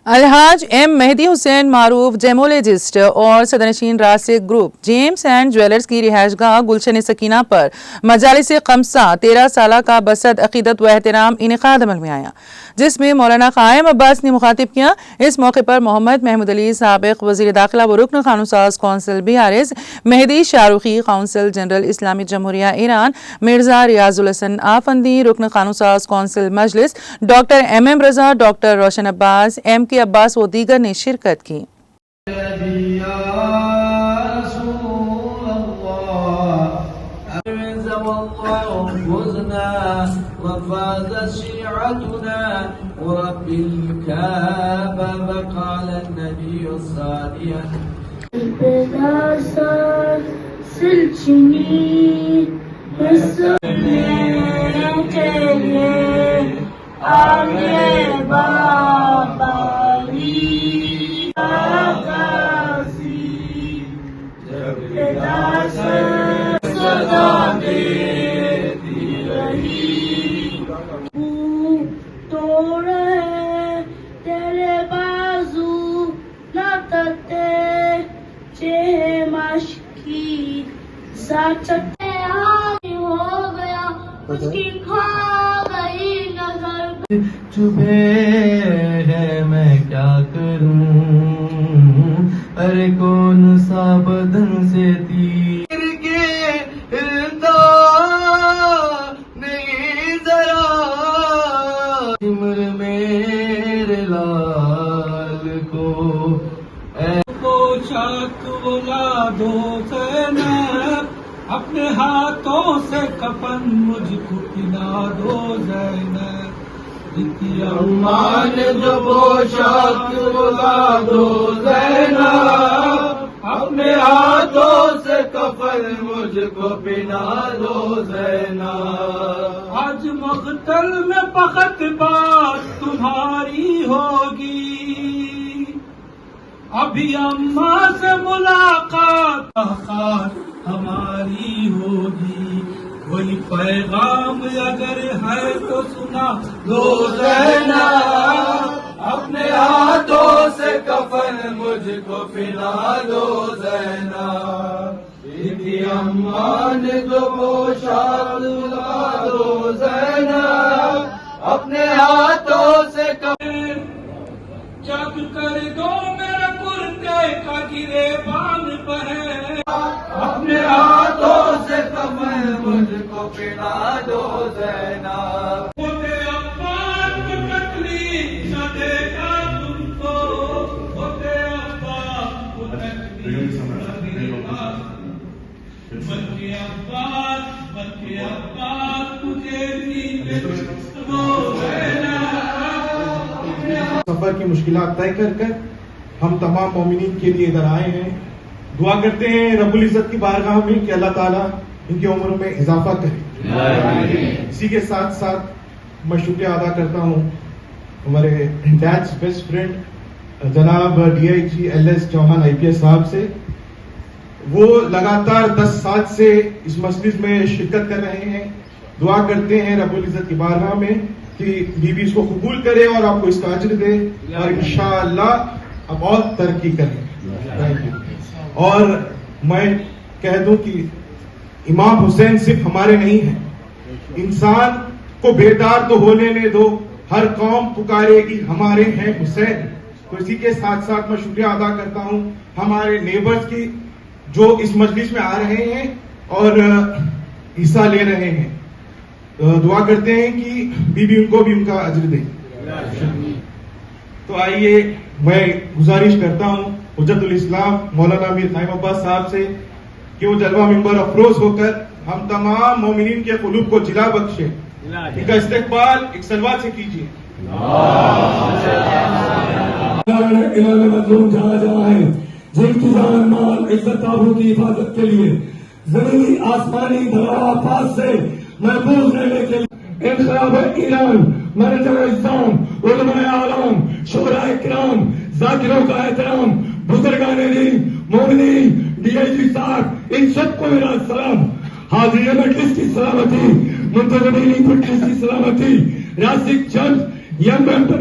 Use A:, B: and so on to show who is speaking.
A: الحاج M مہدی حسین معروف جیمولوجسٹ اور صدرنشین راسک group James and jewellers کی رہائش گاہ گلشن سکینہ پر مجالس خمسہ 13 سالہ کا بسط عقیدت و احترام انعقاد عمل میں آیا، جس میں مولانا قائم عباس نے مخاطب کیا۔ اس موقع پر محمد محمود علی سابق وزیر داخلہ و رکن قانون ساز کونسل BRS، مہدی شاروخی قونصل جنرل اسلامی جمہوریہ ایران، مرزا ریاض الحسن آفندی رکن قانون ساز کونسل مجلس، ڈاکٹر MM رضا، ڈاکٹر روشن عباس، MK عباس و دیگر نے شرکت کی۔
B: وفازت شيعتنا ورب الكعبة وقال النبي الصادق
C: البلاسة سلچني مسلمين جلي آلي بابالي آغازي البلاسة صداقي
B: چبھے ہے میں کیا کروں، ارے کون سا بدن سے تیر کے ہلتا نہیں ذرا، عمر میرے لال کو پوشاک بلا دو زینب، اپنے ہاتھوں سے کفن مجھ کو پہنا دو زینب، امان جو پوشاک بلا دو زینب، اپنے ہاتھوں سے کفن مجھ کو پہنا دو زینب، آج مقتل میں فقط بات تمہاری ہوگی، ابھی اماں سے ملاقات ہماری ہوگی، کوئی پیغام اگر ہے تو سنا دو زینب، اپنے ہاتھوں سے کفن مجھ کو پہنا دو زینب، بیوی اماں نے جو پوشاک دلا دو زینب، اپنے ہاتھوں سے کفن چک کر دو میرا کرتے کا گریبان پر ہے، اپنے ہاتھوں سے کفن مجھ کو پہنا دو زینب، ہوتے عباس کو تکلیف نہ دے گا تم کو، ہوتے عباس کو تکلیف نہ دے گا، بلکہ عباس تجھے بھی دو زینب۔
D: سفر کی مشکلات طے کر کر ہم تمام مومنین کے لیے ادھر آئے ہیں، دعا کرتے ہیں رب العزت کی بارگاہ میں کہ اللہ تعالیٰ ان کی عمر میں اضافہ کرے۔ اسی کے ساتھ ساتھ میں شکریہ ادا کرتا ہوں ہمارے ڈیڈس بیسٹ فرینڈ جناب DIG LS چوہان IPS صاحب سے، وہ لگاتار 10 سال سے اس مجلس میں شرکت کر رہے ہیں، دعا کرتے ہیں رب العزت کی بارگاہ میں کہ بیوی اس کو قبول کرے اور آپ کو اس کا اجر دے، اور انشاءاللہ اب اور ترقی کریں۔ اور میں کہہ دوں کہ امام حسین صرف ہمارے نہیں ہیں، انسان کو بیدار تو ہونے لے دو، ہر قوم پکارے گی ہمارے ہیں حسین۔ تو اسی کے ساتھ ساتھ میں شکریہ ادا کرتا ہوں ہمارے نیبرز کی جو اس مجلس میں آ رہے ہیں اور حصہ لے رہے ہیں، دعا کرتے ہیں کہ بیوی ان کو بھی ان کا اجر دے۔ تو آئیے میں گزارش کرتا ہوں حجت الاسلام مولانا امیر قائم عباس صاحب سے کہ وہ جلوہ منبر افروز ہو کر ہم تمام مومنین کے قلوب کو جلا بخشے، ان کا استقبال ایک صلوات سے کیجیے۔
E: امام مظلوم جہاں جہاں ہیں، جن کی جان مال عزت آبرو کی حفاظت کے لیے زمینی آسمانی دغا سے محفوظ رہنے کے لیے انقلاب ایران، منیجر اسلام، علماء اعلام، شعراء کرام، ذاکروں کا احترام، بزرگان دین، مومنین، DIG صاحب، ان سب کو میرا سلام۔ حاضرین مجلس کی سلامتی، منتظمین مجلس کی سلامتی، راسک چند ینگ ممبر